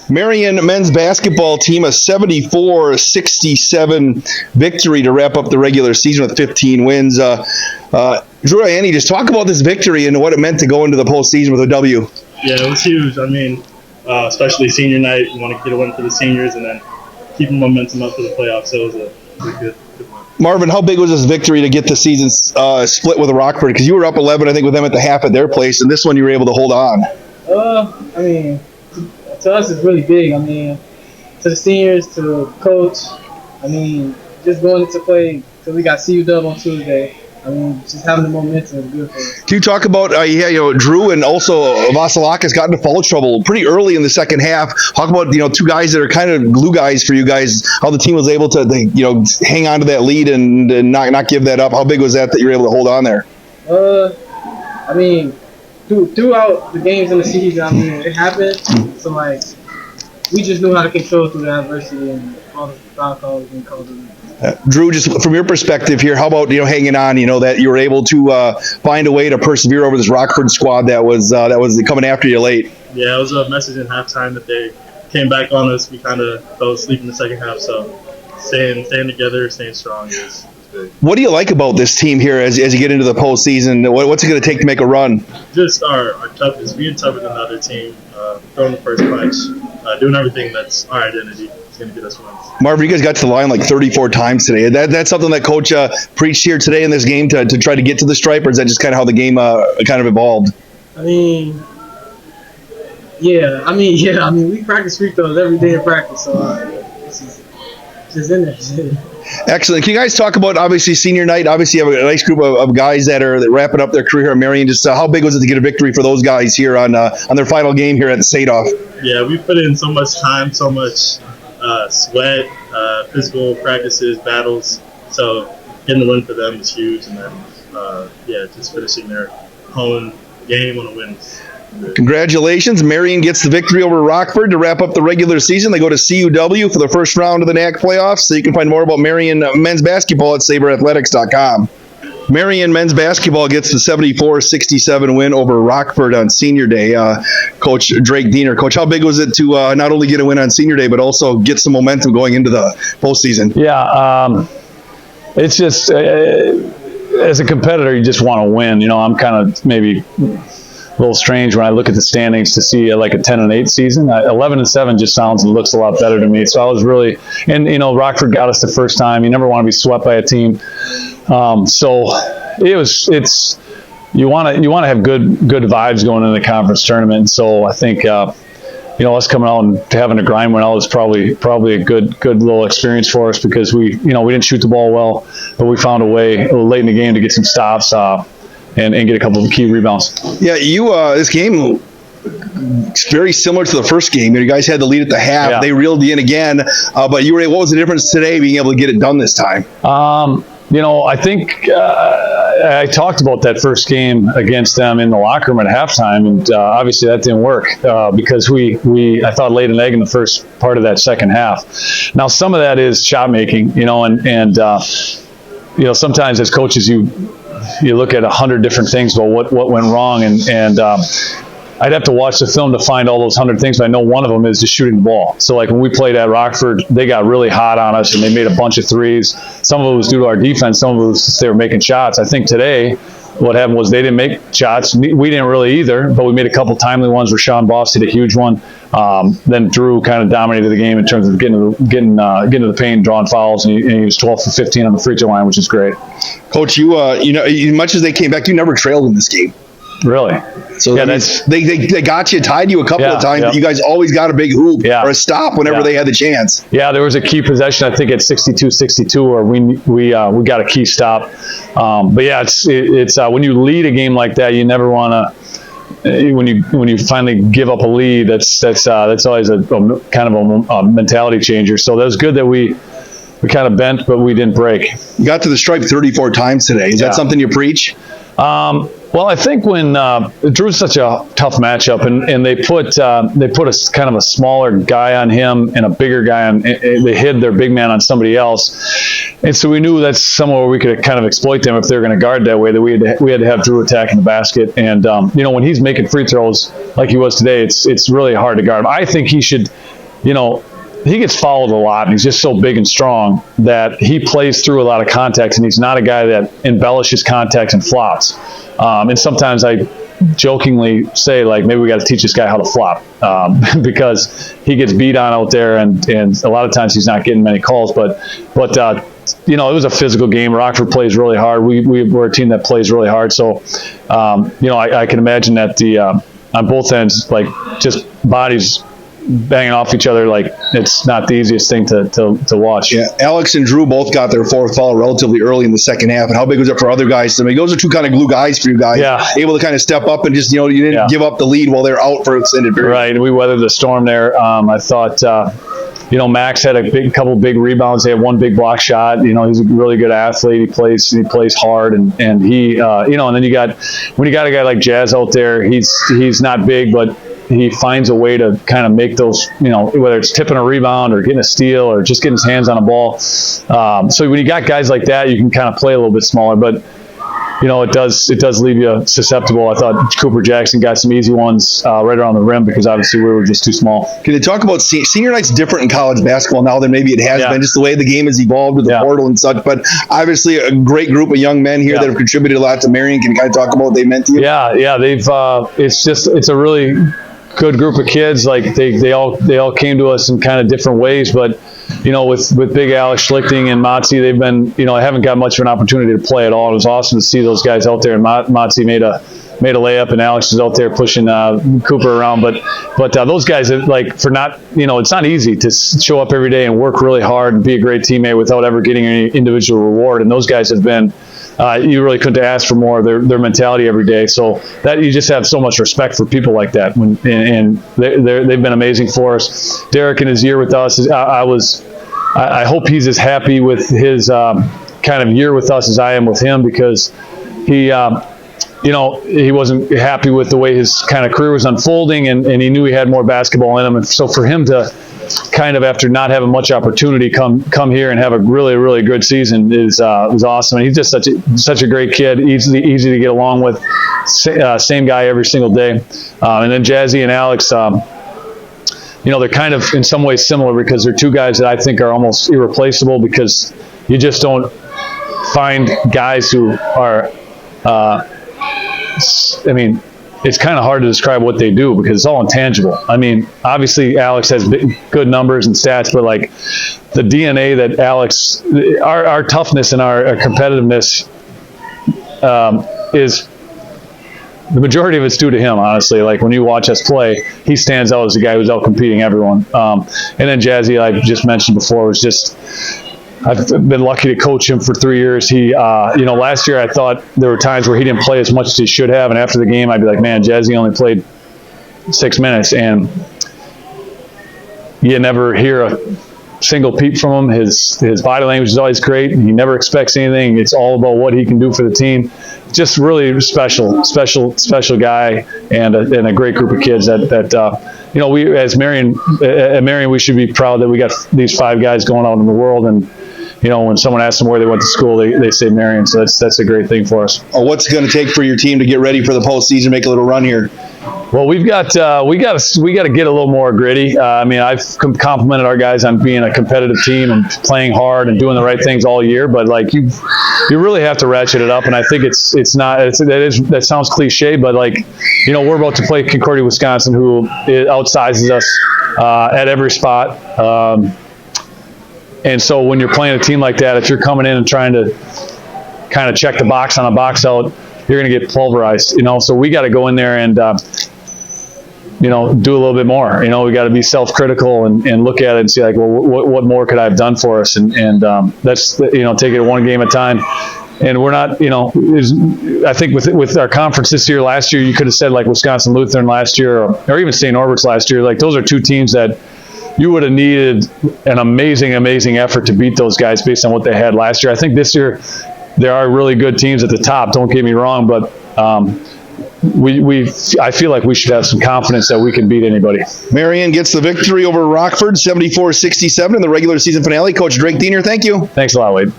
Marian men's basketball team, a 74-67 victory to wrap up the regular season with 15 wins. Drew, Annie, just talk about this victory and what it meant to go into the postseason with a W. Yeah, it was huge. I mean, especially senior night, you want to get a win for the seniors and then keep the momentum up for the playoffs. So it was a good one. Marvin, how big was this victory to get the season split with Rockford? Because you were up 11, I think, with them at the half at their place, and this one you were able to hold on. I mean, to us it's really big. I mean, to the seniors, to the coach. I mean, just going into play because we got CU Dub on Tuesday. I mean, just having the momentum is good for us. Can you talk about, Drew and also Vasilakis got into foul trouble pretty early in the second half. Talk about, two guys that are kind of glue guys for you guys, how the team was able to, hang on to that lead and not give that up. How big was that you were able to hold on there? I mean, throughout the games in the season, I mean, it happened. So, we just knew how to control through the adversity and all the foul calls and calls. Drew, just from your perspective here, how about hanging on? That you were able to find a way to persevere over this Rockford squad that was coming after you late. Yeah, it was a message in halftime that they came back on us. We kind of fell asleep in the second half, so staying together, staying strong is big. What do you like about this team here as you get into the postseason? What's it going to take to make a run? Just our toughness, being tougher than the other team, throwing the first punch, doing everything that's our identity. Going to get us wins. Marvin, you guys got to the line like 34 times today. That's something that Coach preached here today in this game to try to get to the stripe, or is that just kind of how the game kind of evolved? I mean, we practice free throws every day in practice, so this is just in there. Excellent. Can you guys talk about, obviously, senior night? Obviously, you have a nice group of guys that are wrapping up their career here at Marian. Just how big was it to get a victory for those guys here on their final game here at the Sadoff? Yeah, we put in so much time, so much sweat, physical practices, battles. So getting the win for them is huge. And then, just finishing their home game on a win. Congratulations. Marian gets the victory over Rockford to wrap up the regular season. They go to CUW for the first round of the NAC playoffs. So you can find more about Marian men's basketball at saberathletics.com. Marian men's basketball gets the 74-67 win over Rockford on Senior Day. Coach Drake Diener. Coach, how big was it to not only get a win on Senior Day, but also get some momentum going into the postseason? Yeah, it's just, as a competitor, you just want to win. I'm kind of maybe a little strange when I look at the standings to see like a 10-8 season. 11-7 just sounds and looks a lot better to me. So I was really, and Rockford got us the first time. You never want to be swept by a team. So it's you want to have good vibes going into the conference tournament. And so I think us coming out and having a grind win out is probably a good little experience for us because we didn't shoot the ball well, but we found a way late in the game to get some stops and get a couple of key rebounds. Yeah, this game. It's very similar to the first game. You guys had the lead at the half. Yeah. They reeled you in again, but you were. What was the difference today, being able to get it done this time? I think I talked about that first game against them in the locker room at halftime, and obviously that didn't work because I thought laid an egg in the first part of that second half. Now some of that is shot making, and sometimes as coaches you look at 100 different things about what went wrong, and I'd have to watch the film to find all those 100 things, but I know one of them is just shooting the ball. So like when we played at Rockford, they got really hot on us and they made a bunch of threes. Some of it was due to our defense. Some of it was just they were making shots. I think today what happened was they didn't make shots. We didn't really either, but we made a couple timely ones. Rashawn Boss hit a huge one. Then Drew kind of dominated the game in terms of getting to the paint, drawing fouls, and he was 12 for 15 on the free throw line, which is great. Coach, much as they came back, you never trailed in this game. Really? So yeah, they got you, tied you a couple of times. Yeah. But you guys always got a big hoop or a stop whenever they had the chance. Yeah, there was a key possession, I think at 62-62, where we got a key stop. But yeah, it's when you lead a game like that, you never want to. When you finally give up a lead, that's always a kind of a mentality changer. So that was good that we kind of bent, but we didn't break. You got to the stripe 34 times today. Is that something you preach? Well, I think when Drew's such a tough matchup, and they put a kind of a smaller guy on him and a bigger guy on. They hid their big man on somebody else, and so we knew that's somewhere we could kind of exploit them if they were going to guard that way. That we had to have Drew attacking the basket, and when he's making free throws like he was today, it's really hard to guard him. I think he should he gets fouled a lot, and he's just so big and strong that he plays through a lot of context, and he's not a guy that embellishes context and flops. And sometimes I jokingly say, like, maybe we got to teach this guy how to flop, because he gets beat on out there, and a lot of times he's not getting many calls. But it was a physical game. Rockford plays really hard. We're a team that plays really hard. So, I can imagine that on both ends, like, just bodies banging off each other, like, it's not the easiest thing to watch. Yeah, Alex and Drew both got their fourth foul relatively early in the second half. And how big was it for other guys? I mean, those are two kind of glue guys for you guys. Yeah. Able to kind of step up and just, you didn't give up the lead while they're out for an extended period. Right. We weathered the storm there. I thought, Max had a couple big rebounds. They had one big block shot. He's a really good athlete. He plays hard, and he, and then when you got a guy like Jazz out there, he's not big, but he finds a way to kind of make those, whether it's tipping a rebound or getting a steal or just getting his hands on a ball. So when you got guys like that, you can kind of play a little bit smaller, but it does leave you susceptible. I thought Cooper Jackson got some easy ones right around the rim because obviously we were just too small. Can you talk about senior night's different in college basketball now than maybe it has been, just the way the game has evolved with the portal and such, but obviously a great group of young men here that have contributed a lot to Marian. Can you kind of talk about what they meant to you? Yeah, they've it's a really good group of kids. Like they all came to us in kind of different ways, but with Big Alex Schlichting and Motzi, they've been, I haven't got much of an opportunity to play at all. It was awesome to see those guys out there, and Motzi made a layup, and Alex is out there pushing Cooper around. But those guys, for not, it's not easy to show up every day and work really hard and be a great teammate without ever getting any individual reward. And those guys have been, you really couldn't ask for more of their mentality every day. So that you just have so much respect for people like that. And they've been amazing for us. Derek in his year with us, I hope he's as happy with his kind of year with us as I am with him, because he wasn't happy with the way his kind of career was unfolding, and he knew he had more basketball in him. And so for him to kind of, after not having much opportunity, come here and have a really, really good season was awesome. And he's just such a great kid, easy to get along with, same guy every single day. And then Jazzy and Alex, they're kind of in some ways similar, because they're two guys that I think are almost irreplaceable, because you just don't find guys who are, it's kind of hard to describe what they do because it's all intangible. I mean, obviously Alex has good numbers and stats, but like the DNA that Alex, our toughness and our competitiveness is, the majority of it's due to him, honestly. Like when you watch us play, he stands out as a guy who's out competing everyone. And then Jazzy, I just mentioned before, was just, I've been lucky to coach him for 3 years. He, last year I thought there were times where he didn't play as much as he should have, and after the game I'd be like, man, Jazzy only played 6 minutes, and you never hear a single peep from him. His body language is always great. He never expects anything. It's all about what he can do for the team. Just really special guy, and a great group of kids that we as Marian, we should be proud that we got these 5 guys going out in the world. And when someone asks them where they went to school, they say Marian. So that's a great thing for us. What's it going to take for your team to get ready for the postseason, make a little run here? Well, we got to get a little more gritty. I've complimented our guys on being a competitive team and playing hard and doing the right things all year, but like you really have to ratchet it up. And I think that sounds cliche, but we're about to play Concordia, Wisconsin, who outsizes us at every spot. And so when you're playing a team like that, if you're coming in and trying to kind of check the box on a box out, you're going to get pulverized, So we got to go in there and, do a little bit more. We got to be self-critical and look at it and see, like, well, what more could I have done for us? And that's, take it one game at a time. And we're not, I think with our conference this year, last year, you could have said like Wisconsin Lutheran last year, or even St. Norbert's last year. Like those are two teams that you would have needed an amazing effort to beat those guys based on what they had last year. I think this year there are really good teams at the top. Don't get me wrong, but I feel like we should have some confidence that we can beat anybody. Marian gets the victory over Rockford, 74-67 in the regular season finale. Coach Drake Diener, thank you. Thanks a lot, Wade.